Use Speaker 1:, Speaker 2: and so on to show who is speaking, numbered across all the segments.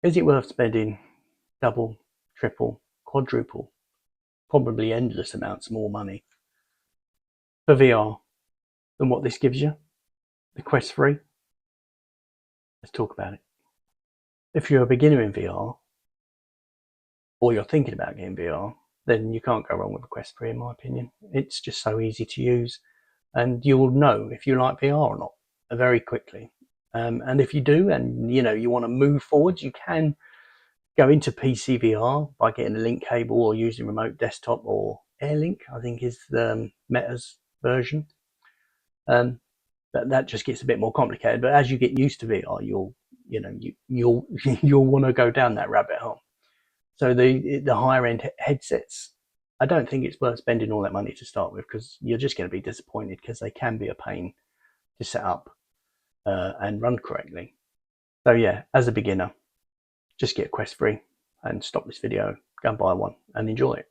Speaker 1: Is it worth spending double, triple, quadruple, probably endless amounts more money for VR than what this gives you? The Quest 3? Let's talk about it. If you're a beginner in VR, or you're thinking about getting VR, then you can't go wrong with a Quest 3 in my opinion. It's just so easy to use, and you will know if you like VR or not very quickly. And if you do, and you want to move forwards, you can go into PC VR by getting a link cable or using remote desktop or AirLink, I think is the Meta's version. But that just gets a bit more complicated. But as you get used to VR, you'll want to go down that rabbit hole. So the higher end headsets, I don't think it's worth spending all that money to start with, because you're just going to be disappointed, because they can be a pain to set up and run correctly. So yeah, as a beginner, just get a Quest 3 and stop this video, go and buy one and enjoy it.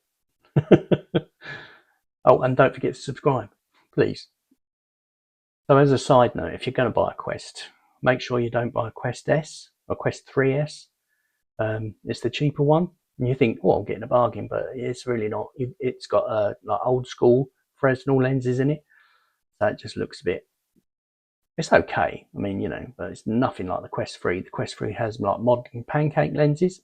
Speaker 1: Oh, and don't forget to subscribe, please. So as a side note, if you're going to buy a Quest, make sure you don't buy a Quest S or Quest 3S. It's the cheaper one. And you think, well, I'm getting a bargain, but it's really not. It's got like old school Fresnel lenses in it, so it just looks a bit. It's okay. I mean, but it's nothing like the Quest 3. The Quest 3 has like modern pancake lenses,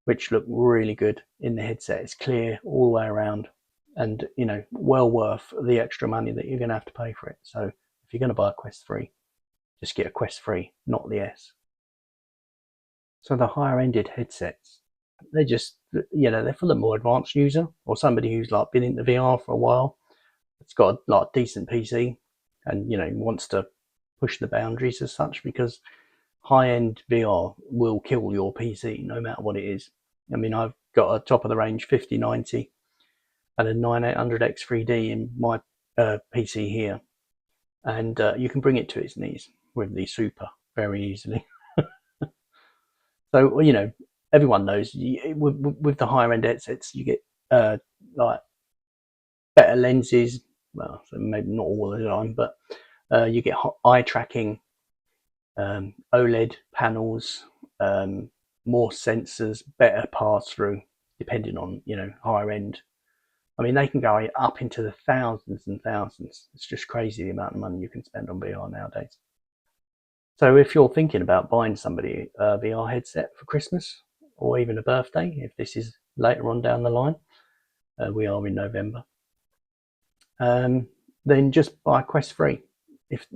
Speaker 1: which look really good in the headset. It's clear all the way around, and well worth the extra money that you're going to have to pay for it. So if you're going to buy a Quest 3, just get a Quest 3, not the S. So the higher ended headsets, they're just, they're for the more advanced user, or somebody who's like been into VR for a while. It's got a like decent PC, and wants to push the boundaries as such, because high-end VR will kill your PC no matter what it is. I mean, I've got a top of the range 5090 and a 9800X 3D in my PC here, and you can bring it to its knees with the Super very easily. So everyone knows with the higher end headsets you get like better lenses. Well, so maybe not all the time, but you get eye tracking, OLED panels, more sensors, better pass through, depending on higher end. I mean, they can go up into the thousands and thousands. It's just crazy the amount of money you can spend on VR nowadays. So if you're thinking about buying somebody a VR headset for Christmas or even a birthday, if this is later on down the line, we are in November, then just buy a Quest 3. If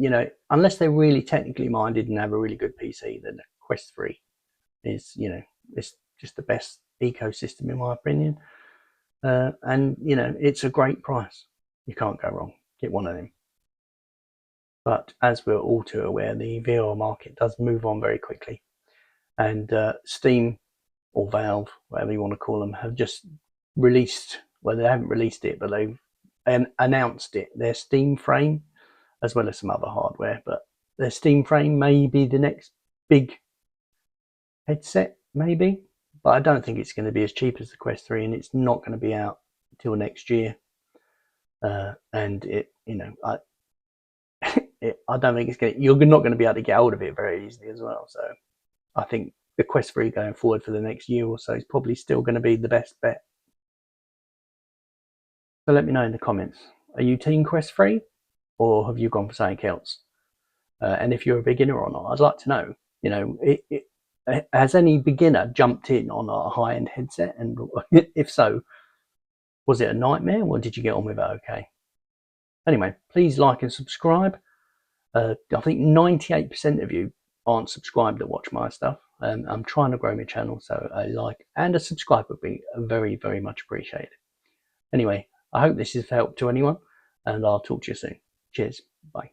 Speaker 1: unless they're really technically minded and have a really good PC, then the Quest 3 is it's just the best ecosystem in my opinion, and it's a great price. You can't go wrong. Get one of them. But as we're all too aware, the VR market does move on very quickly, and Steam or Valve, whatever you want to call them, have just released, well, they haven't released it, but they've announced it, their Steam Frame, as well as some other hardware. But their Steam Frame may be the next big headset, maybe, but I don't think it's going to be as cheap as the Quest 3, and it's not going to be out until next year. And I don't think you're not going to be able to get hold of it very easily as well. So I think the Quest 3 going forward for the next year or so is probably still going to be the best bet. So let me know in the comments. Are you team Quest 3, or have you gone for something else? And if you're a beginner or not, I'd like to know. Has any beginner jumped in on a high-end headset? And if so, was it a nightmare, or did you get on with it okay? Anyway, please like and subscribe. I think 98% of you aren't subscribed that watch my stuff. I'm trying to grow my channel, so a like and a subscribe would be very, very much appreciated. Anyway, I hope this has helped to anyone, and I'll talk to you soon. Cheers. Bye.